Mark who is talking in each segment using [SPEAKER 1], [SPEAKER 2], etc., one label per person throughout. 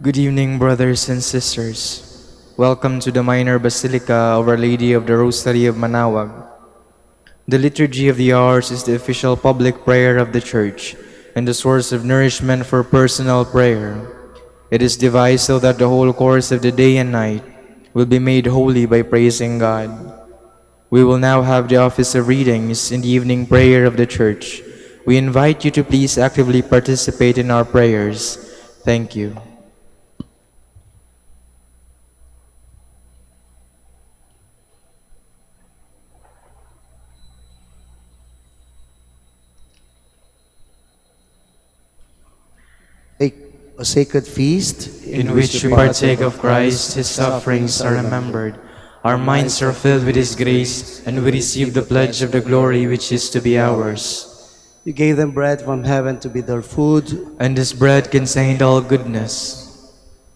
[SPEAKER 1] Good evening, brothers and sisters. Welcome to the Minor Basilica of Our Lady of the Rosary of Manaoag. The Liturgy of the Hours is the official public prayer of the Church and the source of nourishment for personal prayer. It is devised so that the whole course of the day and night will be made holy by praising God. We will now have the office of readings in the evening prayer of the Church. We invite you to please actively participate in our prayers. Thank you.
[SPEAKER 2] A sacred feast
[SPEAKER 1] in which we partake of Christ, His sufferings are remembered. Our minds are filled with His grace, and we receive the pledge of the glory which is to be ours.
[SPEAKER 2] You gave them bread from heaven to be their food,
[SPEAKER 1] and this bread contained all goodness.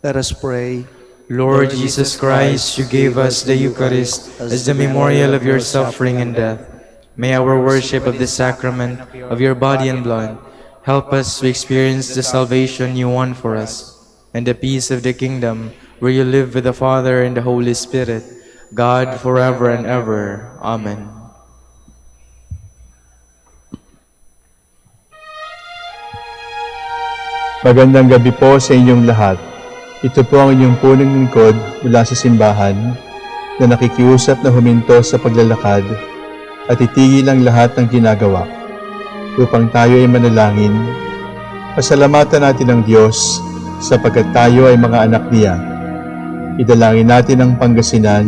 [SPEAKER 2] Let us pray.
[SPEAKER 1] Lord Jesus Christ, you gave us the Eucharist as the memorial of your suffering and death. May our worship of the sacrament of your body and blood help us to experience the salvation you won for us, and the peace of the kingdom where you live with the Father and the Holy Spirit, God forever and ever. Amen.
[SPEAKER 3] Magandang gabi po sa inyong lahat. Ito po ang inyong punong lingkod mula sa simbahan na nakikiusap na huminto sa paglalakad at itigil ang lahat ng ginagawa upang tayo ay manalangin. Pasalamatan natin ang Diyos sapagkat tayo ay mga anak niya. Idalangin natin ang Pangasinan,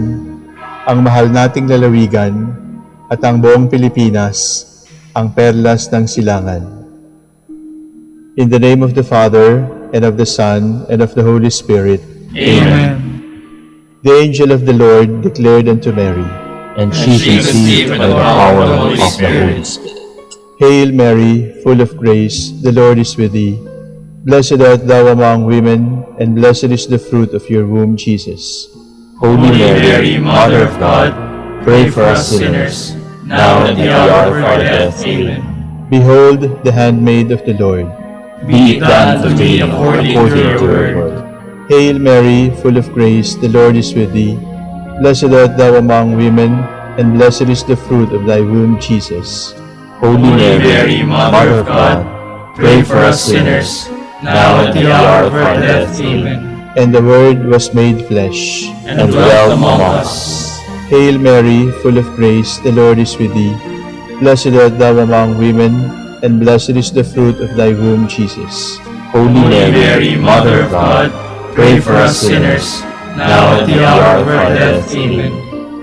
[SPEAKER 3] ang mahal nating lalawigan, at ang buong Pilipinas, ang perlas ng silangan. In the name of the Father, and of the Son, and of the Holy Spirit.
[SPEAKER 4] Amen.
[SPEAKER 3] The angel of the Lord declared unto Mary,
[SPEAKER 4] And she conceived by the power of the Holy Spirit.
[SPEAKER 3] Hail Mary, full of grace, the Lord is with thee. Blessed art thou among women, and blessed is the fruit of your womb, Jesus.
[SPEAKER 4] Holy Mary, Mother of God, pray for us sinners, now and at the hour of our death. Amen.
[SPEAKER 3] Behold the handmaid of the Lord.
[SPEAKER 4] Be it done to me according to your word.
[SPEAKER 3] Hail Mary, full of grace, the Lord is with thee. Blessed art thou among women, and blessed is the fruit of thy womb, Jesus.
[SPEAKER 4] Holy Mary, Mother of God, pray for us sinners, now and at the hour of our death. Amen.
[SPEAKER 3] And the Word was made flesh,
[SPEAKER 4] And dwelt among us.
[SPEAKER 3] Hail Mary, full of grace, the Lord is with thee. Blessed art thou among women, and blessed is the fruit of thy womb, Jesus.
[SPEAKER 4] Holy Mary, Mother of God, pray for us sinners, now and at the hour of our death. Amen.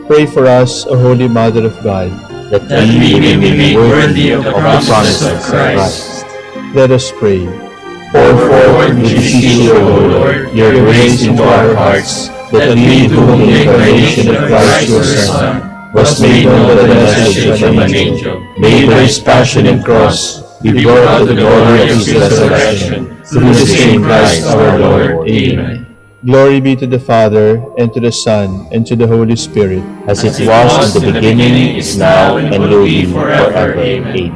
[SPEAKER 3] Pray for us, O Holy Mother of God,
[SPEAKER 4] That we may be made worthy of the promises of Christ.
[SPEAKER 3] Let us pray.
[SPEAKER 4] Pour forward, we beseech you, O Lord, your grace into our hearts, that we, to whom the incarnation of Christ your Son was made known by the message from an angel, may by his passion and cross be brought to the glory of his resurrection, through the same Christ our Lord. Amen.
[SPEAKER 3] Glory be to the Father, and to the Son, and to the Holy Spirit,
[SPEAKER 4] As it was in the beginning, is now, and will be forever. Amen.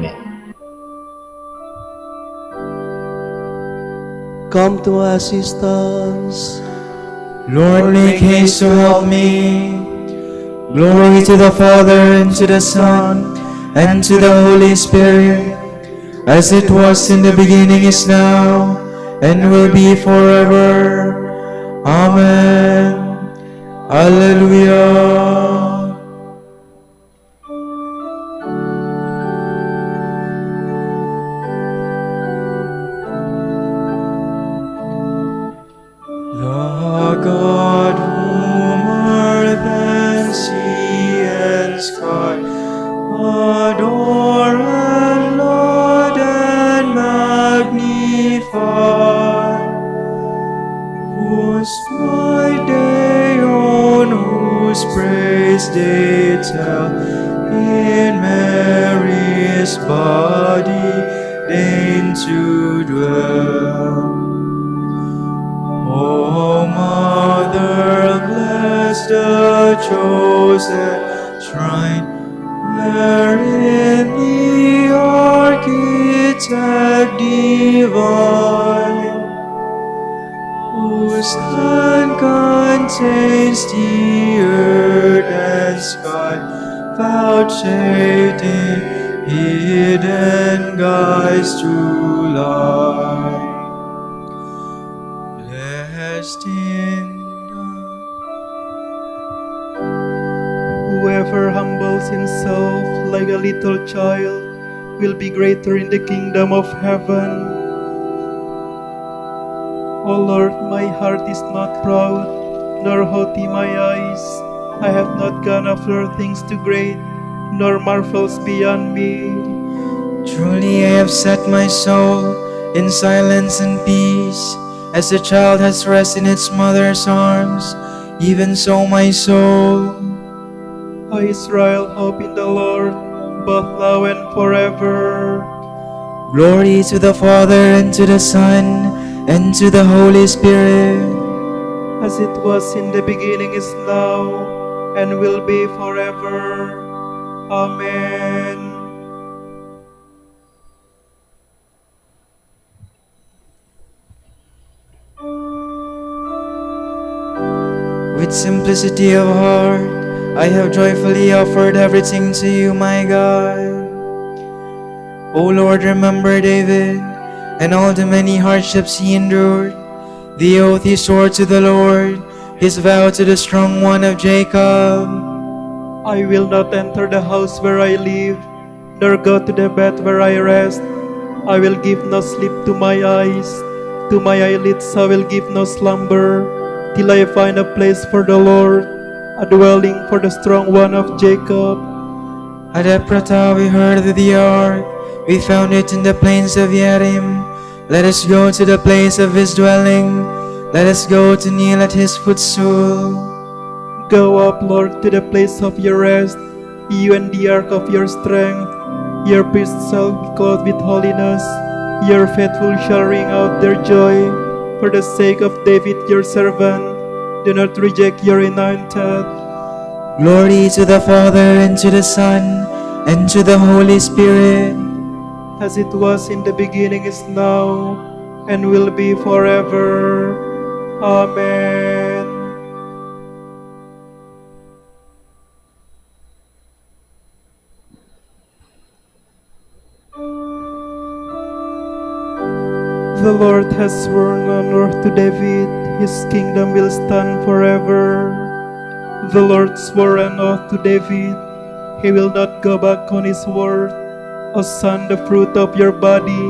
[SPEAKER 2] Come to assistance.
[SPEAKER 1] Lord, make haste to help me. Glory to the Father, and to the Son, and to the Holy Spirit, as it was in the beginning, is now, and will be forever. Amen. Alleluia. The God whom earth and sea and sky adore and laud and magnify, whose might they own, whose praise they tell, in Mary's body deign to dwell. O Mother, bless the chosen shrine, wherein the architect divine, who saints, the earth and sky, vouchsafing hidden guides to light. Blessed in
[SPEAKER 5] Whoever humbles himself like a little child will be greater in the kingdom of heaven. O Lord, my heart is not proud, nor haughty my eyes. I have not gone after things too great, nor marvels beyond me.
[SPEAKER 1] Truly I have set my soul in silence and peace, as a child has rest in its mother's arms, even so my soul.
[SPEAKER 5] O Israel, hope in the Lord, both now and forever.
[SPEAKER 1] Glory to the Father, and to the Son, and to the Holy Spirit.
[SPEAKER 5] As it was in the beginning, is now, and will be forever. Amen.
[SPEAKER 1] With simplicity of heart, I have joyfully offered everything to you, my God. O Lord, remember David and all the many hardships he endured, the oath he swore to the Lord, his vow to the strong one of Jacob.
[SPEAKER 5] I will not enter the house where I live, nor go to the bed where I rest. I will give no sleep to my eyes, to my eyelids I will give no slumber, till I find a place for the Lord, a dwelling for the strong one of Jacob.
[SPEAKER 1] At Ephrata we heard of the ark, we found it in the plains of Yerim. Let us go to the place of his dwelling, let us go to kneel at his footstool.
[SPEAKER 5] Go up, Lord, to the place of your rest, you and the ark of your strength. Your priests shall be clothed with holiness, your faithful shall ring out their joy. For the sake of David your servant, do not reject your anointed.
[SPEAKER 1] Glory to the Father, and to the Son, and to the Holy Spirit.
[SPEAKER 5] As it was in the beginning, is now, and will be forever. Amen. The Lord has sworn on earth to David, his kingdom will stand forever. The Lord swore an oath to David, he will not go back on his word. O Son, the fruit of your body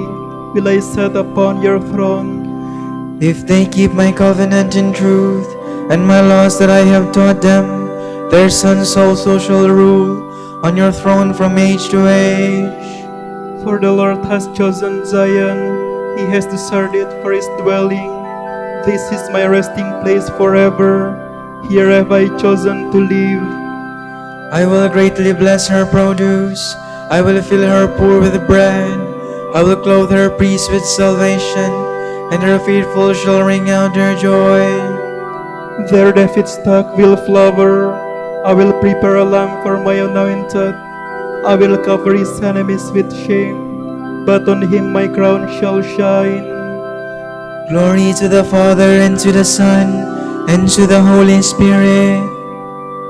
[SPEAKER 5] will I set upon your throne.
[SPEAKER 1] If they keep my covenant in truth, and my laws that I have taught them, their sons also shall rule on your throne from age to age.
[SPEAKER 5] For the Lord has chosen Zion, he has deserted it for his dwelling. This is my resting place forever, here have I chosen to live.
[SPEAKER 1] I will greatly bless her produce, I will fill her poor with bread, I will clothe her priests with salvation, and her faithful shall ring out their joy.
[SPEAKER 5] Their David stock will flower, I will prepare a lamp for my anointed. I will cover his enemies with shame, but on him my crown shall shine.
[SPEAKER 1] Glory to the Father, and to the Son, and to the Holy Spirit.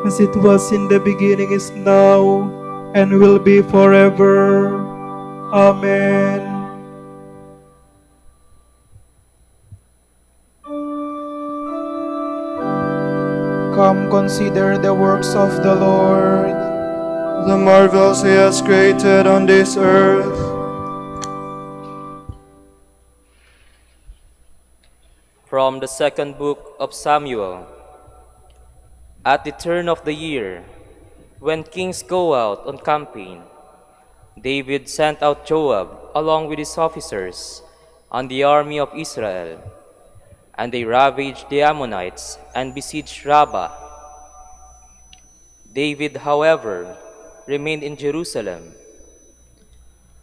[SPEAKER 5] As it was in the beginning, is now, and will be forever. Amen.
[SPEAKER 1] Come, consider the works of the Lord,
[SPEAKER 6] the marvels he has created on this earth.
[SPEAKER 7] From the second book of Samuel. At the turn of the year, when kings go out on campaign, David sent out Joab along with his officers on the army of Israel, and they ravaged the Ammonites and besieged Rabbah. David, however, remained in Jerusalem.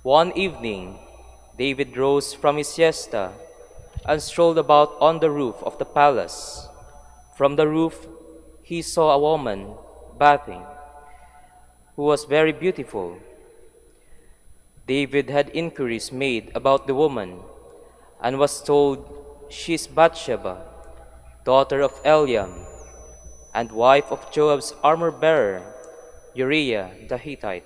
[SPEAKER 7] One evening, David rose from his siesta and strolled about on the roof of the palace. From the roof, he saw a woman bathing, who was very beautiful. David had inquiries made about the woman, and was told, "She is Bathsheba, daughter of Eliam, and wife of Joab's armor-bearer, Uriah the Hittite.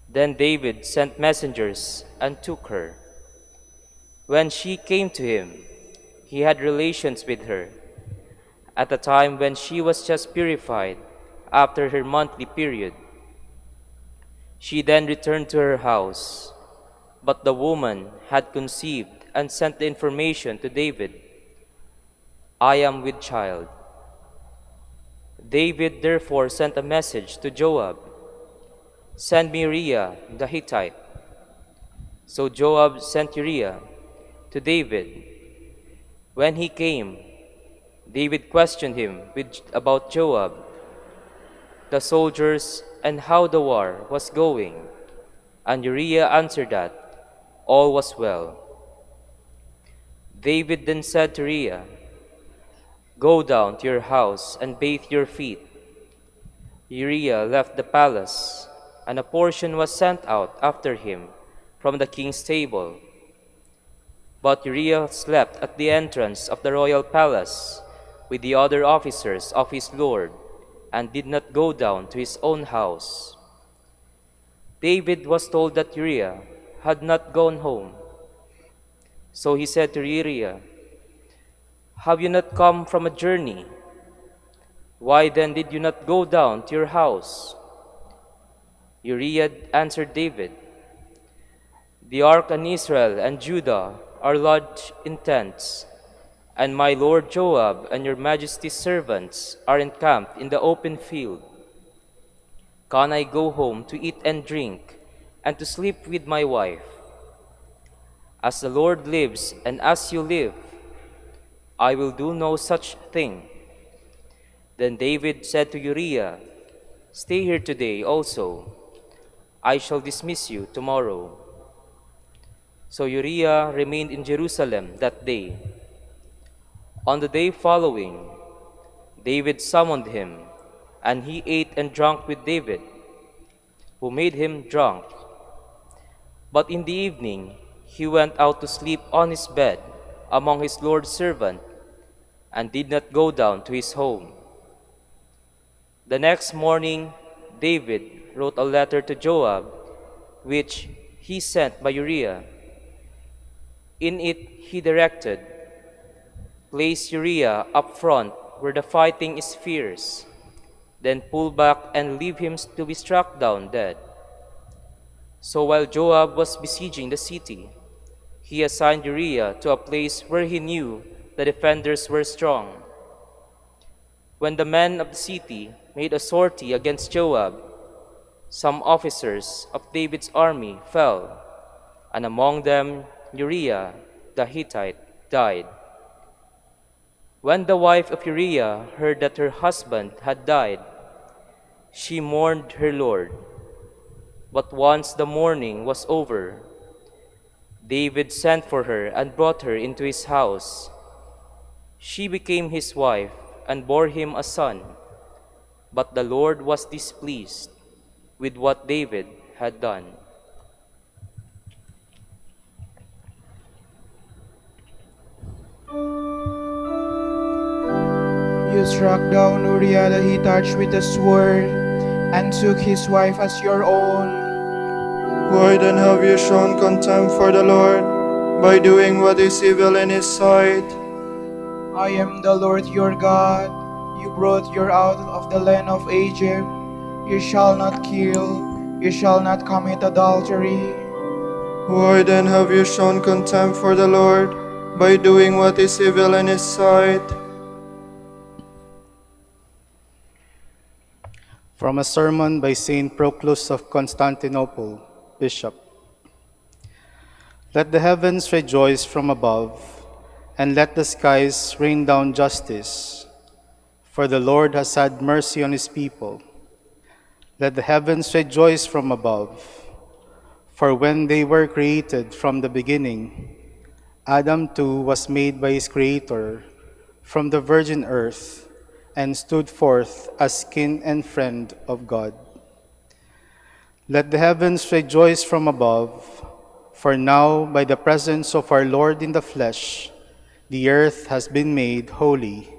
[SPEAKER 7] Then David sent messengers and took her. When she came to him, he had relations with her, at a time when she was just purified after her monthly period. She then returned to her house, but the woman had conceived and sent the information to David, "I am with child." David therefore sent a message to Joab, "Send me Uriah the Hittite." So Joab sent Uriah to David. When he came, David questioned him about Joab, the soldiers, and how the war was going. And Uriah answered that all was well. David then said to Uriah, "Go down to your house and bathe your feet." Uriah left the palace, and a portion was sent out after him from the king's table. But Uriah slept at the entrance of the royal palace with the other officers of his lord, and did not go down to his own house. David was told that Uriah had not gone home. So he said to Uriah, "Have you not come from a journey? Why then did you not go down to your house?" Uriah answered David, "The ark and Israel and Judah are lodged in tents, and my lord Joab and your majesty's servants are encamped in the open field. Can I go home to eat and drink, and to sleep with my wife? As the Lord lives, and as you live, I will do no such thing." Then David said to Uriah, "Stay here today also. I shall dismiss you tomorrow." So Uriah remained in Jerusalem that day. On the day following, David summoned him, and he ate and drank with David, who made him drunk. But in the evening, he went out to sleep on his bed among his lord's servants, and did not go down to his home. The next morning, David wrote a letter to Joab, which he sent by Uriah. In it he directed, "Place Uriah up front where the fighting is fierce, then pull back and leave him to be struck down dead." So while Joab was besieging the city, he assigned Uriah to a place where he knew the defenders were strong. When the men of the city made a sortie against Joab, some officers of David's army fell, and among them Uriah the Hittite died. When the wife of Uriah heard that her husband had died, she mourned her lord. But once the mourning was over, David sent for her and brought her into his house. She became his wife and bore him a son. But the Lord was displeased with what David had done.
[SPEAKER 8] You struck down Uriah the Hittite with a sword, and took his wife as your own.
[SPEAKER 6] Why then have you shown contempt for the Lord, by doing what is evil in his sight?
[SPEAKER 8] I am the Lord your God. You brought you out of the land of Egypt. You shall not kill. You shall not commit adultery.
[SPEAKER 6] Why then have you shown contempt for the Lord, by doing what is evil in his sight?
[SPEAKER 9] From a sermon by Saint Proclus of Constantinople, Bishop. Let the heavens rejoice from above, and let the skies rain down justice. For the Lord has had mercy on his people. Let the heavens rejoice from above. For when they were created from the beginning, Adam too was made by his Creator from the virgin earth, and stood forth as kin and friend of God. Let the heavens rejoice from above, for now, by the presence of our Lord in the flesh, the earth has been made holy,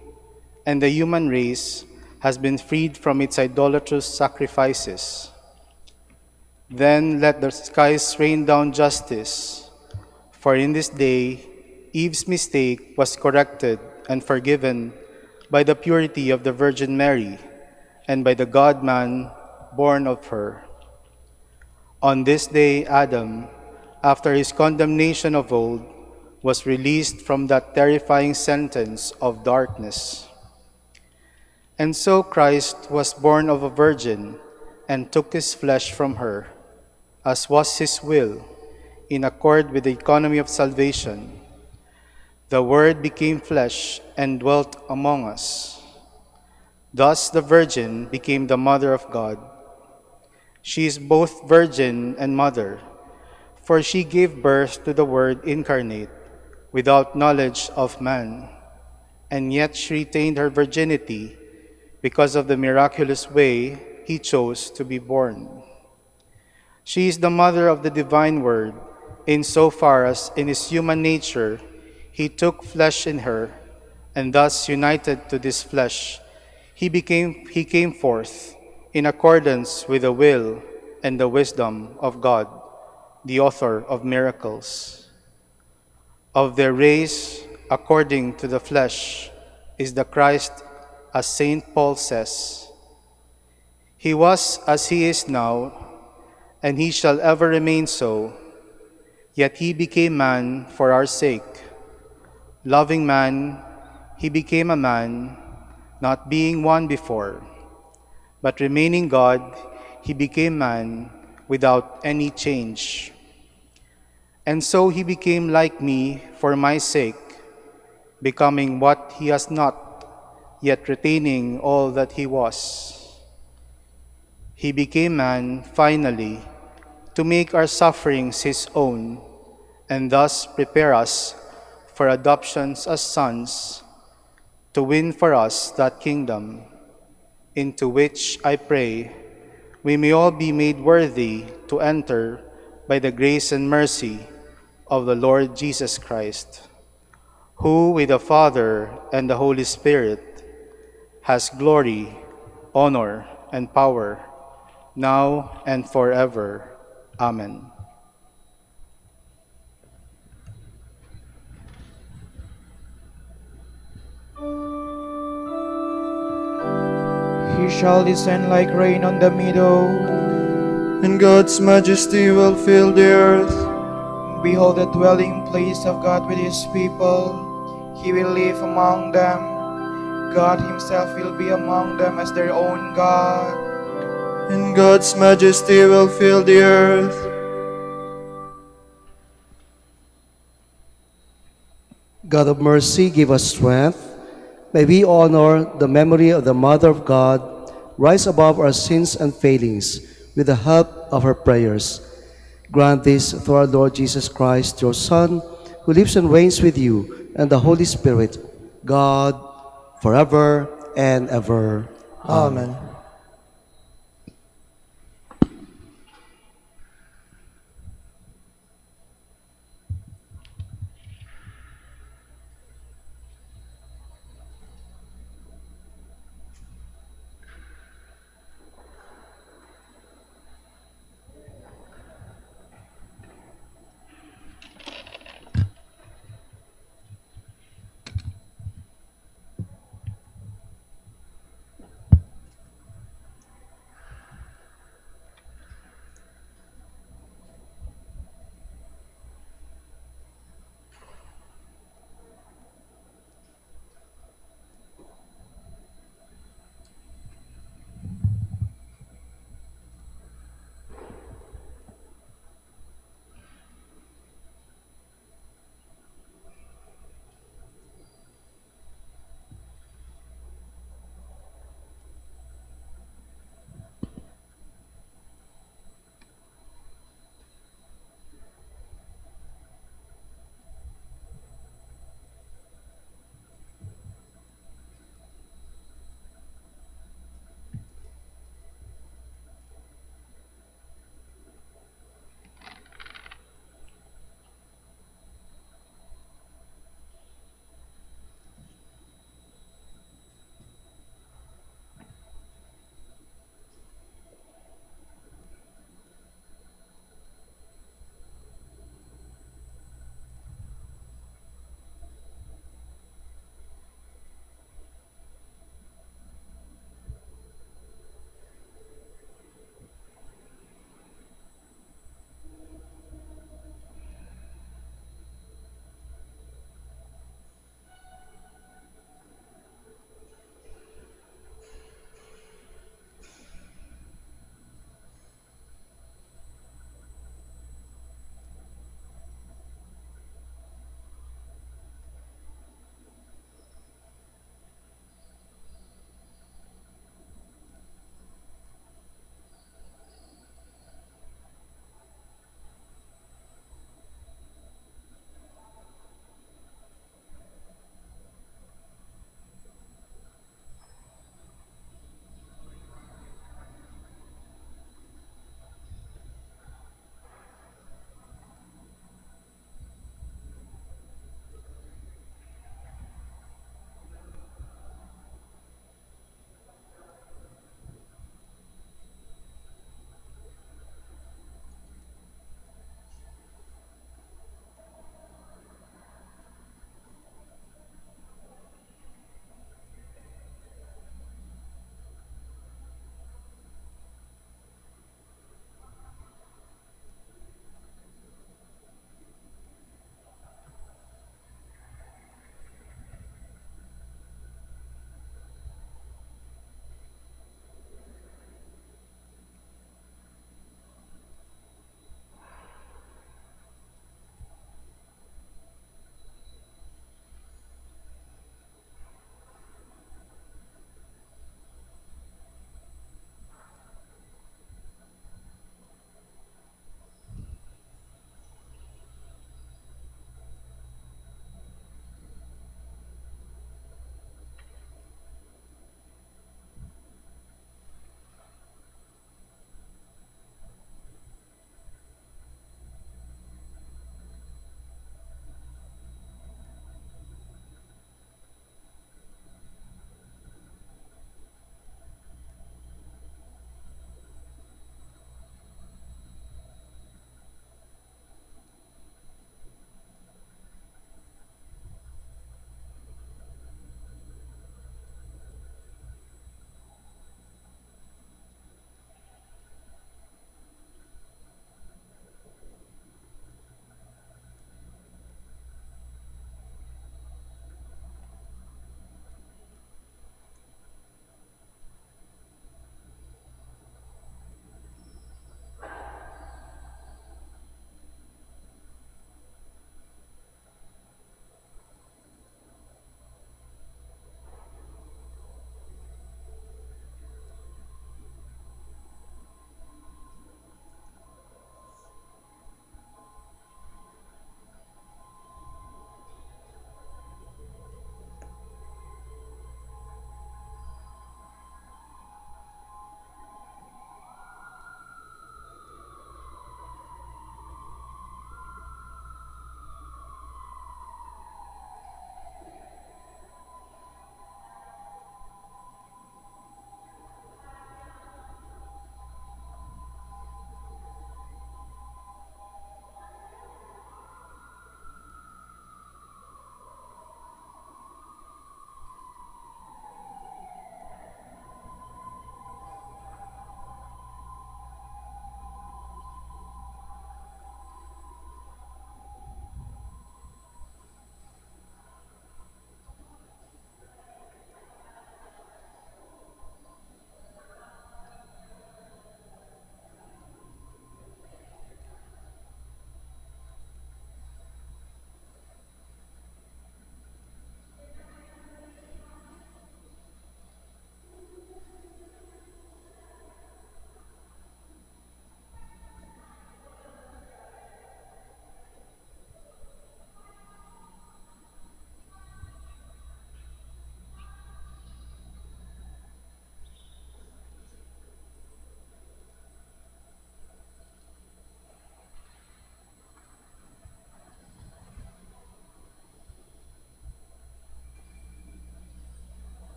[SPEAKER 9] and the human race has been freed from its idolatrous sacrifices. Then let the skies rain down justice, for in this day Eve's mistake was corrected and forgiven by the purity of the Virgin Mary and by the God-man born of her. On this day Adam, after his condemnation of old, was released from that terrifying sentence of darkness. And so Christ was born of a virgin and took his flesh from her, as was his will, in accord with the economy of salvation. The Word became flesh and dwelt among us. Thus the Virgin became the Mother of God. She is both Virgin and Mother, for she gave birth to the Word incarnate, without knowledge of man, and yet she retained her virginity because of the miraculous way he chose to be born. She is the mother of the divine Word, insofar as in his human nature he took flesh in her, and thus united to this flesh, he came forth in accordance with the will and the wisdom of God, the author of miracles. Of their race, according to the flesh, is the Christ, as St. Paul says, "He was as he is now, and he shall ever remain so, yet he became man for our sake. Loving man, he became a man, not being one before, but remaining God, he became man without any change. And so he became like me for my sake, becoming what he has not, yet retaining all that he was. He became man, finally, to make our sufferings his own, and thus prepare us for adoptions as sons, to win for us that kingdom, into which, I pray, we may all be made worthy to enter by the grace and mercy of the Lord Jesus Christ, who with the Father and the Holy Spirit has glory, honor, and power, now and forever. Amen.
[SPEAKER 8] He shall descend like rain on the meadow.
[SPEAKER 6] and God's majesty will fill the earth.
[SPEAKER 8] Behold the dwelling place of God with his people. He will live among them. God himself will be among them as their own God.
[SPEAKER 6] And God's majesty will fill the earth.
[SPEAKER 2] God of mercy, give us strength. May we honor the memory of the Mother of God, rise above our sins and failings with the help of her prayers. Grant this through our Lord Jesus Christ, your Son, who lives and reigns with you and the Holy Spirit, God, forever and ever.
[SPEAKER 10] Amen.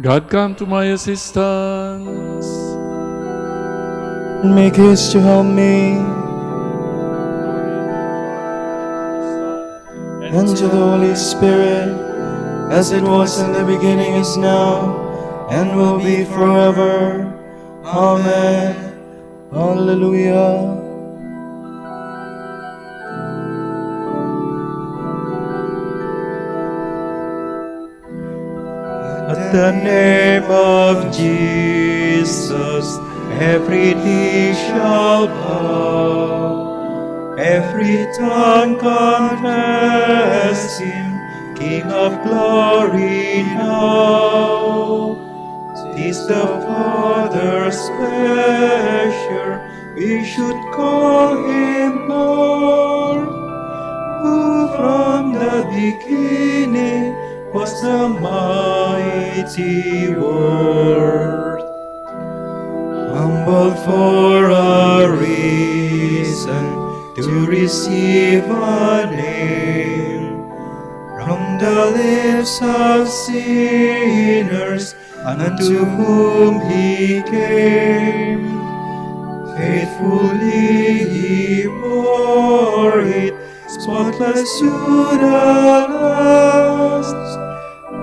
[SPEAKER 4] God come to my assistance.
[SPEAKER 5] Make haste to help me. And to the Holy Spirit, as it was in the beginning, is now, and will be forever. Amen. Hallelujah. At the name of Jesus, every knee shall bow, every tongue confess Him, King of glory now. 'Tis the Father's pleasure we should call Him Lord, who from the beginning was the mighty Word, humbled for a reason to receive a name from the lips of sinners unto whom He came. Faithfully He bore it, spotless to the last,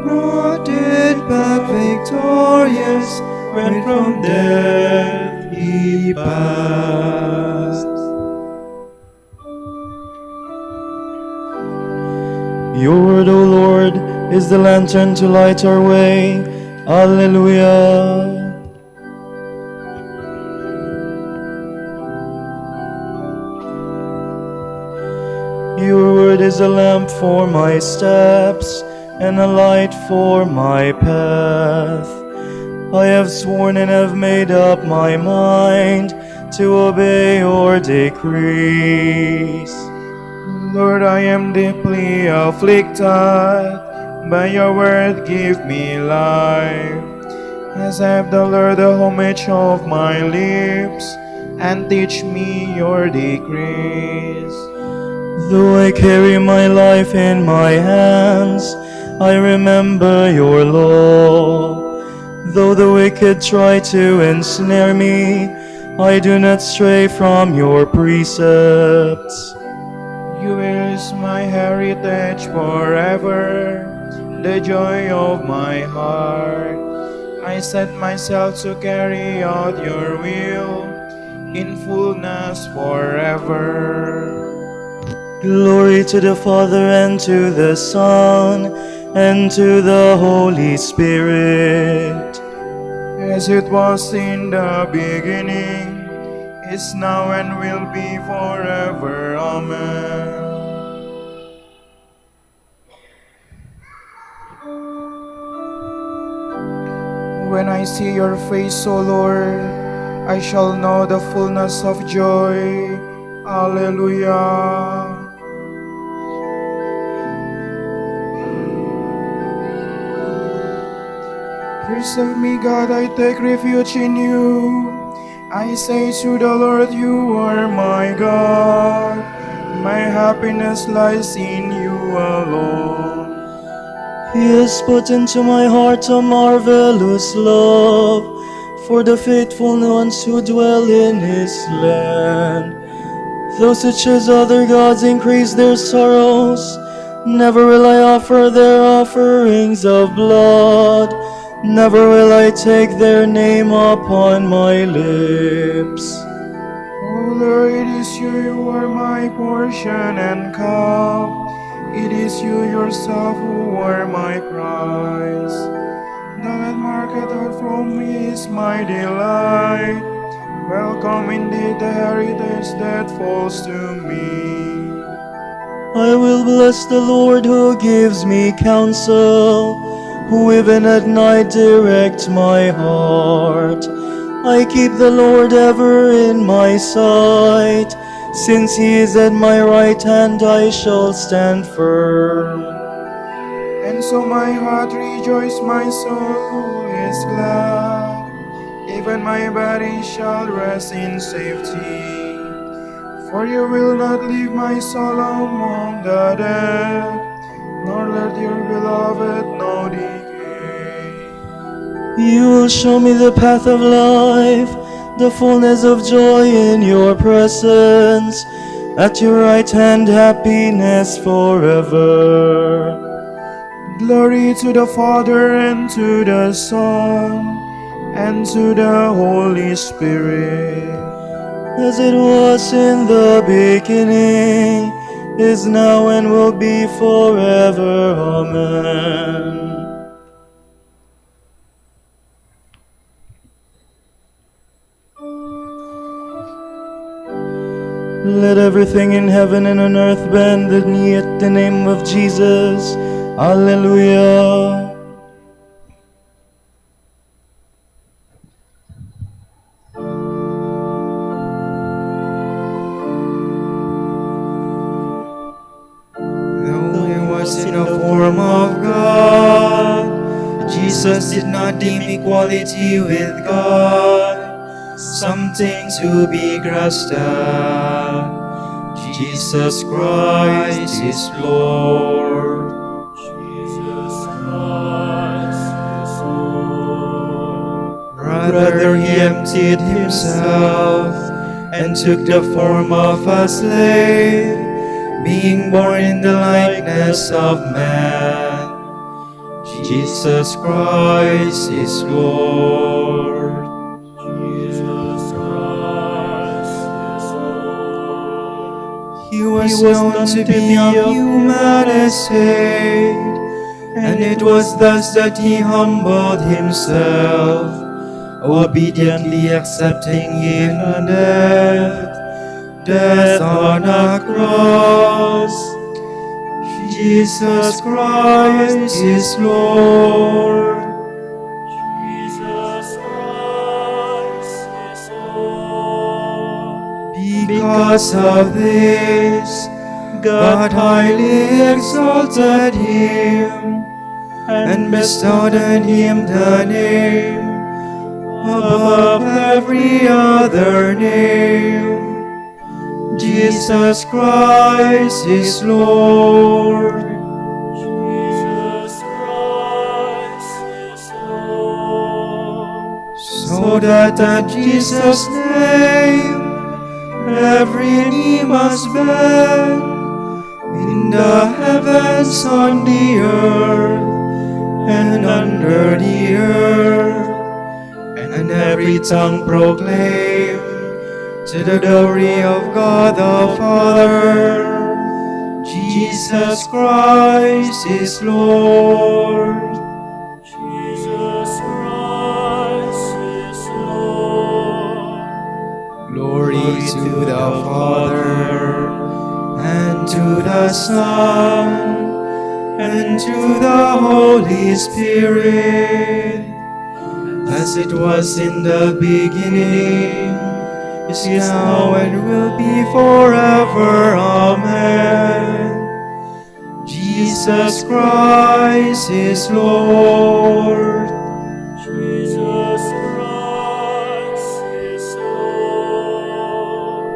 [SPEAKER 5] brought it back victorious when from death He passed. Your word, O Lord, is the lantern to light our way. Alleluia. Your word is a lamp for my steps and a light for my path. I have sworn and have made up my mind to obey your decrees. Lord, I am deeply afflicted, by your word give me life. Accept, the Lord, the homage of my lips, and teach me your decrees. Though I carry my life in my hands, I remember your law. Though the wicked try to ensnare me, I do not stray from your precepts. You is my heritage forever, the joy of my heart. I set myself to carry out your will in fullness forever. Glory to the Father, and to the Son, and to the Holy Spirit, as it was in the beginning, is now, and will be forever. Amen. When I see your face, O Lord, I shall know the fullness of joy. Alleluia. Preserve me, God, I take refuge in you. I say to the Lord, you are my God. My happiness lies in you alone. He has put into my heart a marvelous love for the faithful ones who dwell in his land. Those who choose other gods increase their sorrows. Never will I offer their offerings of blood. Never will I take their name upon my lips. O Lord, it is you who are my portion and cup. It is you yourself who are my prize. The land market out from me is my delight. Welcome indeed the heritage that falls to me. I will bless the Lord who gives me counsel, who even at night directs my heart. I keep the Lord ever in my sight. Since he is at my right hand, I shall stand firm. And so my heart rejoices, my soul is glad. Even my body shall rest in safety. For you will not leave my soul among the dead, nor let your beloved know decay. You will show me the path of life, the fullness of joy in your presence. At your right hand, happiness forever.
[SPEAKER 8] Glory to the Father, and to the Son, and to the Holy Spirit.
[SPEAKER 5] As it was in the beginning, is now, and will be forever. Amen. Let everything in heaven and on earth bend the knee at the name of Jesus. Alleluia.
[SPEAKER 1] Though he was in the form of God, Jesus did not deem equality with God something to be grasped at. Jesus Christ is Lord. Jesus Christ is Lord. Rather, he emptied himself and took the form of a slave, being born in the likeness of man. Jesus Christ is Lord. Jesus Christ is Lord. He was known to be of human estate, and it was thus that he humbled himself, obediently accepting even death on a cross. Jesus Christ is Lord. Jesus Christ is Lord. Because of this, God highly exalted him and bestowed on him the name above every other name. Jesus Christ is Lord. Jesus Christ is Lord. So that at Jesus' name every knee must bend, in the heavens, on the earth, and under the earth, and every tongue proclaim to the glory of God the Father, Jesus Christ is Lord. Jesus Christ is Lord. Glory to the Father, and to the Son, and to the Holy Spirit, as it was in the beginning, is now, and will be forever. Amen. Jesus Christ is Lord. Jesus Christ is Lord.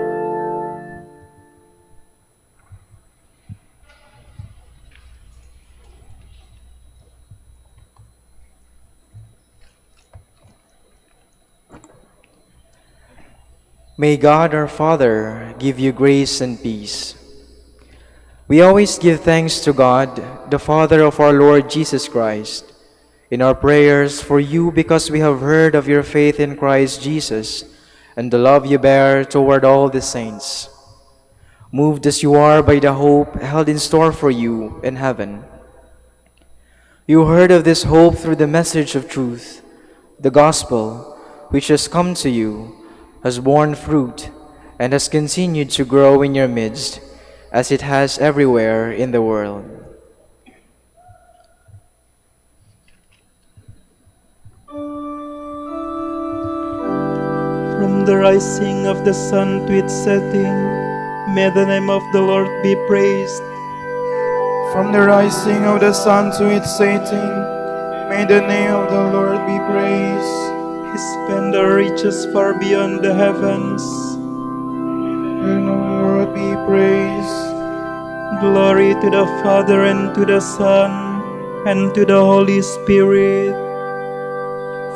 [SPEAKER 1] May God our Father give you grace and peace. We always give thanks to God, the Father of our Lord Jesus Christ, in our prayers for you, because we have heard of your faith in Christ Jesus and the love you bear toward all the saints. Moved as you are by the hope held in store for you in heaven, you heard of this hope through the message of truth, the gospel, which has come to you, has borne fruit, and has continued to grow in your midst, as it has everywhere in the world.
[SPEAKER 5] From the rising of the sun to its setting, may the name of the Lord be praised.
[SPEAKER 8] From the rising of the sun to its setting, may the name of the Lord be praised.
[SPEAKER 5] His splendor reaches far beyond the heavens.
[SPEAKER 8] May the Lord be praised.
[SPEAKER 5] Glory to the Father, and to the Son, and to the Holy Spirit.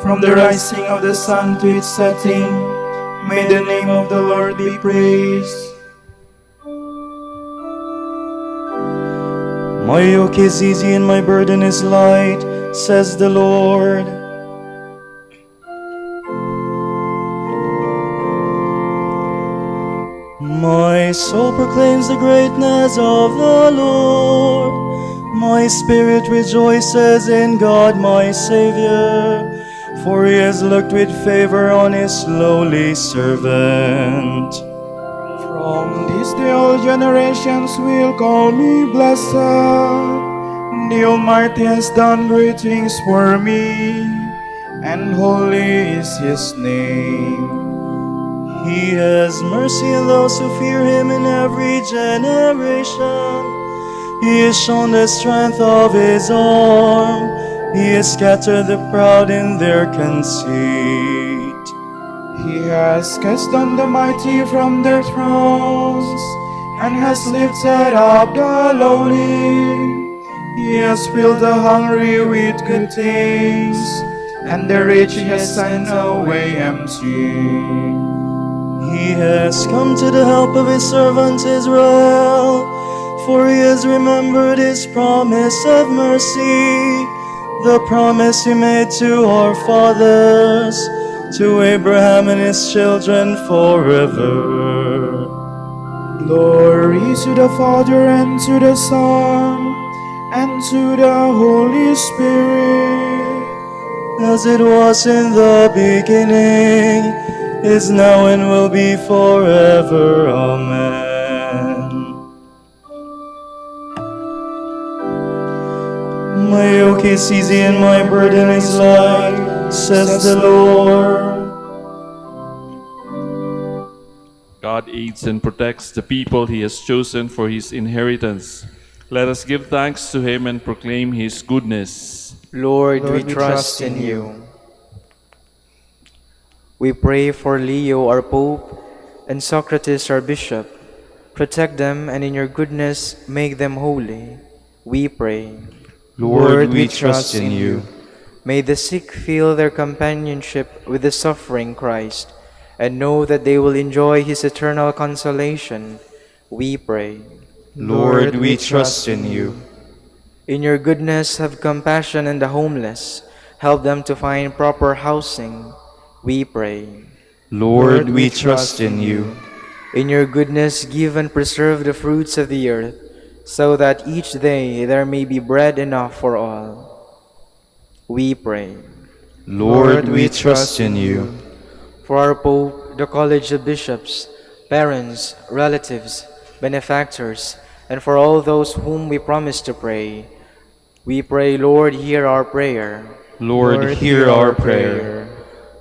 [SPEAKER 8] from the rising of the sun to its setting. May the name of the Lord be praised.
[SPEAKER 10] My yoke is easy and my burden is light, says the Lord. My soul proclaims the greatness of the Lord. My spirit rejoices in God my Savior, for he has looked with favor on his lowly servant.
[SPEAKER 8] From this day all generations will call me blessed. The Almighty has done great things for me, and holy is his name.
[SPEAKER 10] He has mercy on those who fear him in every generation. He has shown the strength of his arm. He has scattered the proud in their conceit.
[SPEAKER 8] He has cast down the mighty from their thrones, and has lifted up the lowly. He has filled the hungry with good things, and the rich he has sent away empty.
[SPEAKER 10] He has come to the help of his servant Israel, for he has remembered his promise of mercy, the promise he made to our fathers, to Abraham and his children forever.
[SPEAKER 8] Glory to the Father, and to the Son, and to the Holy Spirit,
[SPEAKER 10] as it was in the beginning, is now, and will be forever. Amen. My yoke is easy and my burden is light, says the Lord.
[SPEAKER 11] God aids and protects the people he has chosen for his inheritance. Let us give thanks to him and proclaim his goodness.
[SPEAKER 1] Lord, we trust in you. We pray for Leo, our Pope, and Socrates, our Bishop. Protect them, and in your goodness make them holy. We pray.
[SPEAKER 11] Lord, we trust in you.
[SPEAKER 1] May the sick feel their companionship with the suffering Christ, and know that they will enjoy his eternal consolation. We pray.
[SPEAKER 11] Lord, we trust in you.
[SPEAKER 1] In your goodness, have compassion on the homeless. Help them to find proper housing. We pray.
[SPEAKER 11] Lord, we trust in you.
[SPEAKER 1] In your goodness, give and preserve the fruits of the earth, so that each day there may be bread enough for all. We pray.
[SPEAKER 11] Lord, we trust in you.
[SPEAKER 1] For our Pope, the College of Bishops, parents, relatives, benefactors, and for all those whom we promise to pray, we pray, Lord, hear our prayer.
[SPEAKER 11] Lord, hear our prayer.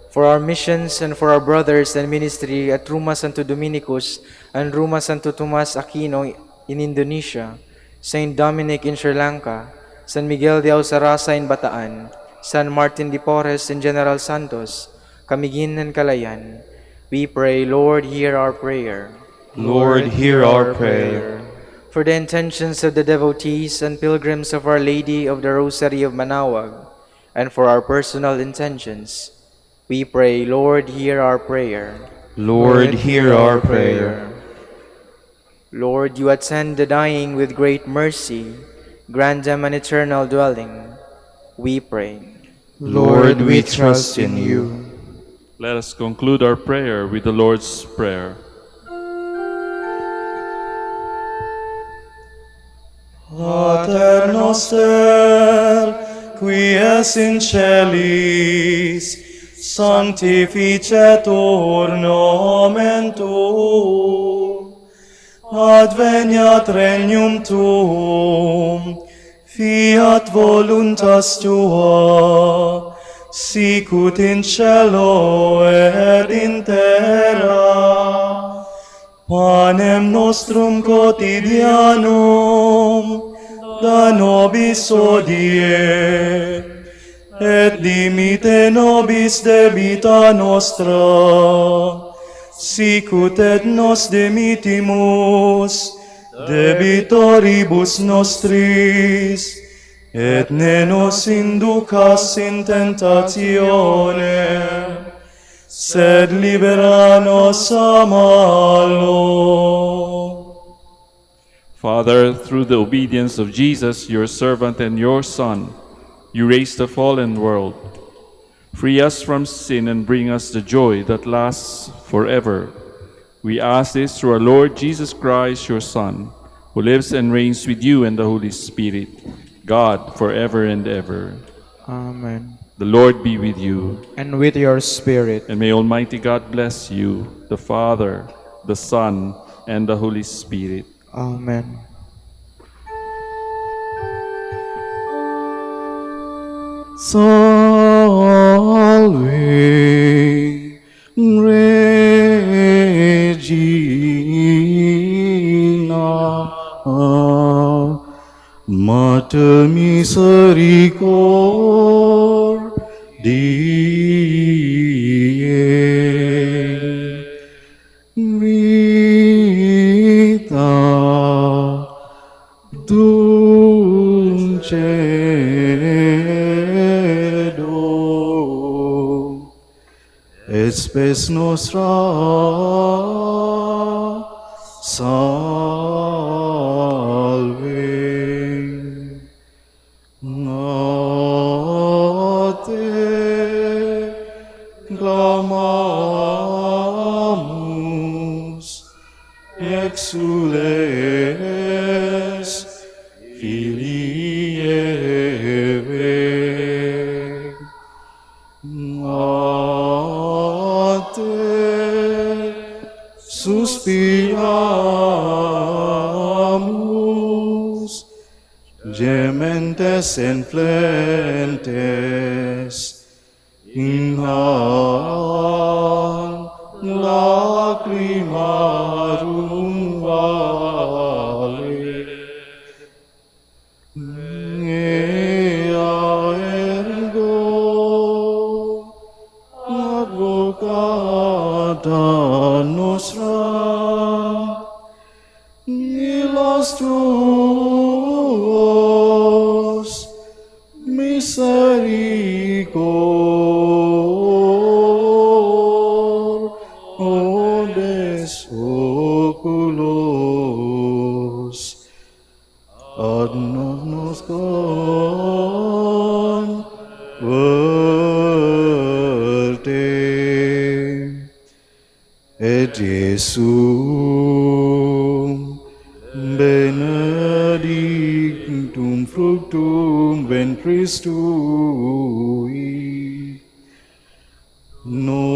[SPEAKER 1] For our missions and for our brothers and ministry at Rumah Santo Dominicus and Rumah Santo Tomas Aquino in Indonesia, Saint Dominic in Sri Lanka, San Miguel de Ausarasa in Bataan, San Martin de Porres in General Santos, Camiguin and Calayan, we pray, Lord, hear our prayer.
[SPEAKER 11] Lord, hear our prayer.
[SPEAKER 1] For the intentions of the devotees and pilgrims of Our Lady of the Rosary of Manaoag, and for our personal intentions, we pray, Lord, hear our prayer.
[SPEAKER 11] Lord, hear our prayer.
[SPEAKER 1] Lord, you attend the dying with great mercy. Grant them an eternal dwelling. We pray.
[SPEAKER 11] Lord, we trust in you. Let us conclude our prayer with the Lord's Prayer.
[SPEAKER 10] Pater noster, qui es in celis, sanctificetur nomen tuum, adveniat regnum tuum, fiat voluntas tua, sicut in cielo et in terra. Panem nostrum quotidianum da nobis hodie, et dimite nobis debita nostra, sicut et nos dimitimus debitoribus nostris, et ne nos inducas in tentationem, sed libera nos a malo.
[SPEAKER 11] Father, through the obedience of Jesus, your servant and your Son, you raised the fallen world. Free us from sin and bring us the joy that lasts forever. We ask this through our Lord Jesus Christ, your Son, who lives and reigns with you and the Holy Spirit, God, forever and ever.
[SPEAKER 1] Amen.
[SPEAKER 11] The Lord be with you.
[SPEAKER 1] And with your spirit.
[SPEAKER 11] And may Almighty God bless you, the Father, the Son, and the Holy Spirit.
[SPEAKER 1] Amen.
[SPEAKER 10] Salve Regina, Mater misericordiae, vita dulcedo, et spes nostra salve. A te clamamus, exules Filii Eve. A te suspiramus, gementes en flentes, in lacrimarum vale. Ea ergo advocata nostra, illos tuos misericordes oculos ad nos converte, et Jesum benedictum fructum ventris tui, nobis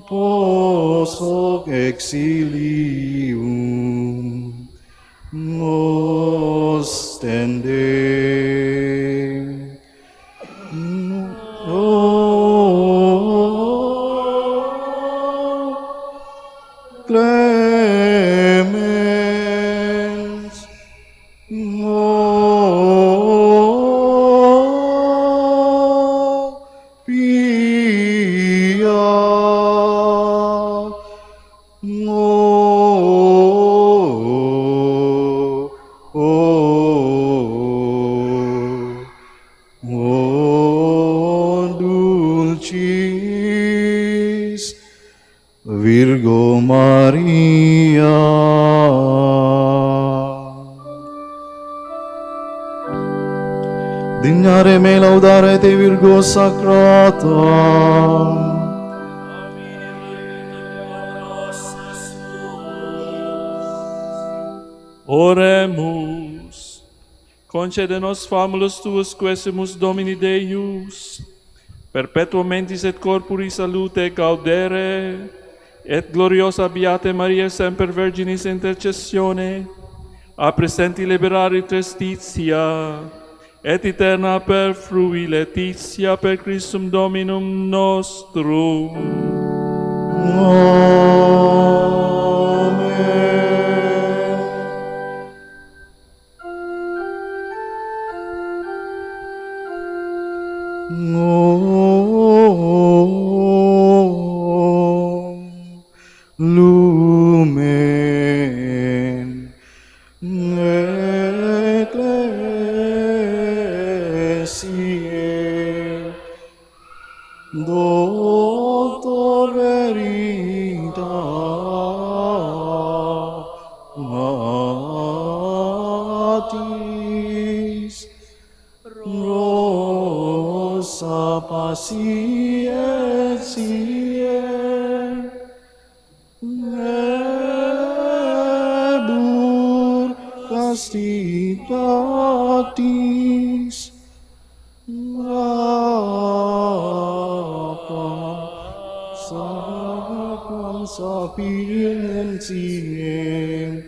[SPEAKER 10] post hoc exilium ostende. Clemens, Pia, dulcis Virgo Maria. Dignare me laudare te Virgo Sacrata.
[SPEAKER 11] Oremus. Concede nos famulus tuus quesimus Domini Deus, perpetuamentis et corpori salute gaudere, et gloriosa Beate Maria Semper Virginis intercessione, a presenti liberari trestitia, et eterna per frui letitia per Christum Dominum nostrum.
[SPEAKER 10] Lumen sie. Doctor veritatis, rosa pacientiae, ebur castitatis, sapam sapientiae,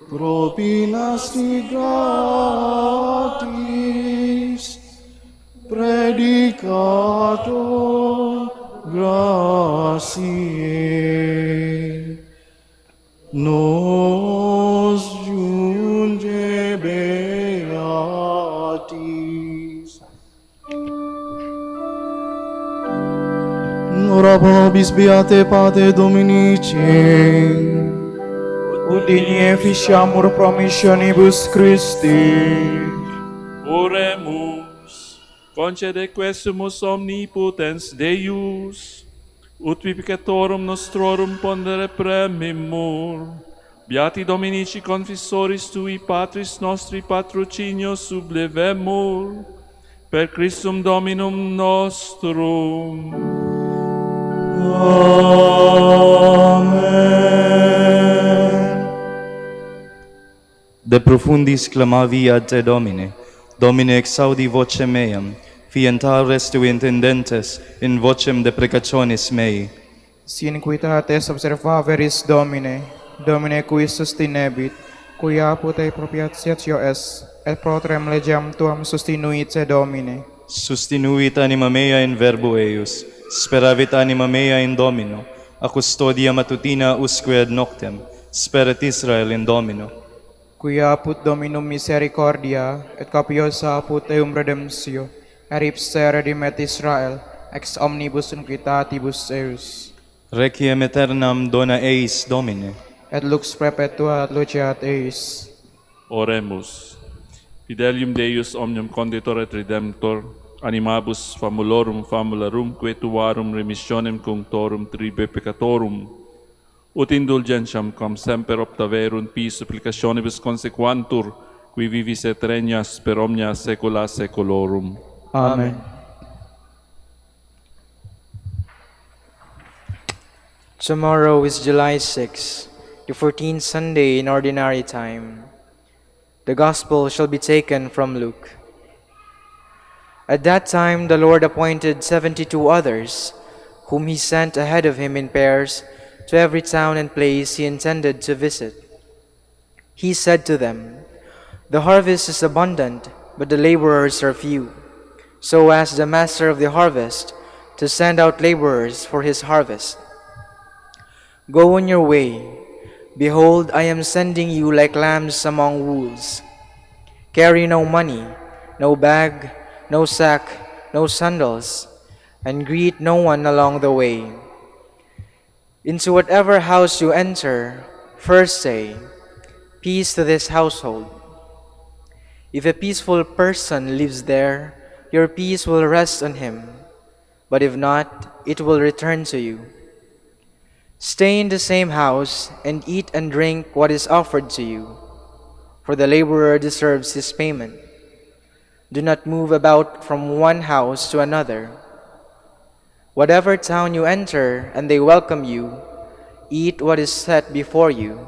[SPEAKER 10] propinasti gratis, predicator gratiae, nos junge beatis. Ora vobis beate Pate Dominici,
[SPEAKER 8] ut digni efficiamur promissionibus Christi.
[SPEAKER 11] Oremus, concede quesumus omnipotens Deus, ut vificatorum nostrorum pondere premimur. Beati Dominici confessoris tui Patris nostri patrocinio sublevemur, per Christum Dominum nostrum.
[SPEAKER 10] Amen. De profundis clamavi ad te Domine, Domine exaudi vocem meam, fientares tu intendentes in vocem deprecationis mei.
[SPEAKER 8] Sinquitates observaveris Domine, Domine qui sustinebit, qui apud ei propitiatio es, et protrem legiam tuam sustinuit se Domine.
[SPEAKER 10] Sustinuit anima mea in verbo eius, speravit anima mea in Domino, a custodia matutina usque ad noctem, sperat Israel in Domino.
[SPEAKER 8] Qui apud Dominum misericordia, et copiosa apud eum redemptio, eripse redimet Israel, ex omnibus iniquitatibus eius.
[SPEAKER 10] Requiem aeternam dona eis Domine.
[SPEAKER 8] Et lux perpetua luceat eis.
[SPEAKER 11] Oremus. Fidelium Deus omnium conditor et redemptor, animabus famulorum famularum tuarum remissionem cunctorum tribe peccatorum, ut indulgentiam cum semper optaverunt pis supplicationibus consequantur, qui vivis et regnas per omnia saecula saeculorum.
[SPEAKER 8] Amen.
[SPEAKER 1] Tomorrow is July 6, the 14th Sunday in Ordinary Time. The Gospel shall be taken from Luke. At that time the Lord appointed 72 others, whom he sent ahead of him in pairs to every town and place he intended to visit. He said to them, "The harvest is abundant, but the laborers are few. So ask the master of the harvest to send out laborers for his harvest. Go on your way. Behold, I am sending you like lambs among wolves. Carry no money, no bag, no sack, no sandals, and greet no one along the way. Into whatever house you enter, first say, 'Peace to this household.' If a peaceful person lives there, your peace will rest on him, but if not, it will return to you. Stay in the same house and eat and drink what is offered to you, for the laborer deserves his payment. Do not move about from one house to another. Whatever town you enter and they welcome you, eat what is set before you,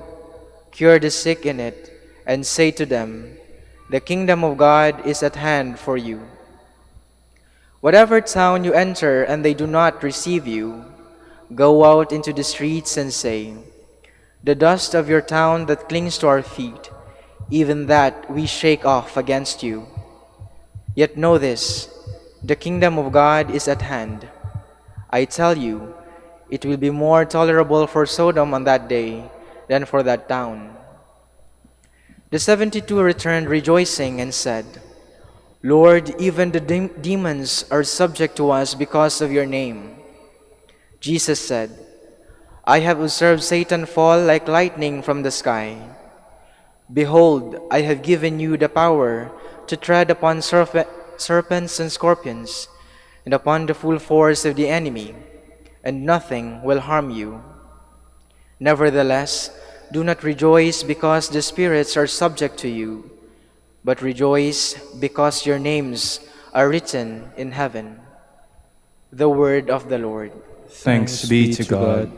[SPEAKER 1] cure the sick in it, and say to them, 'The kingdom of God is at hand for you.' Whatever town you enter and they do not receive you, go out into the streets and say, 'The dust of your town that clings to our feet, even that we shake off against you.' Yet know this, the kingdom of God is at hand. I tell you, it will be more tolerable for Sodom on that day than for that town." The 72 returned rejoicing and said, "Lord, even the demons are subject to us because of your name." Jesus said, "I have observed Satan fall like lightning from the sky. Behold, I have given you the power to tread upon serpents and scorpions, and upon the full force of the enemy, and nothing will harm you. Nevertheless, do not rejoice because the spirits are subject to you, but rejoice because your names are written in heaven. The word of the Lord.
[SPEAKER 8] Thanks be to God.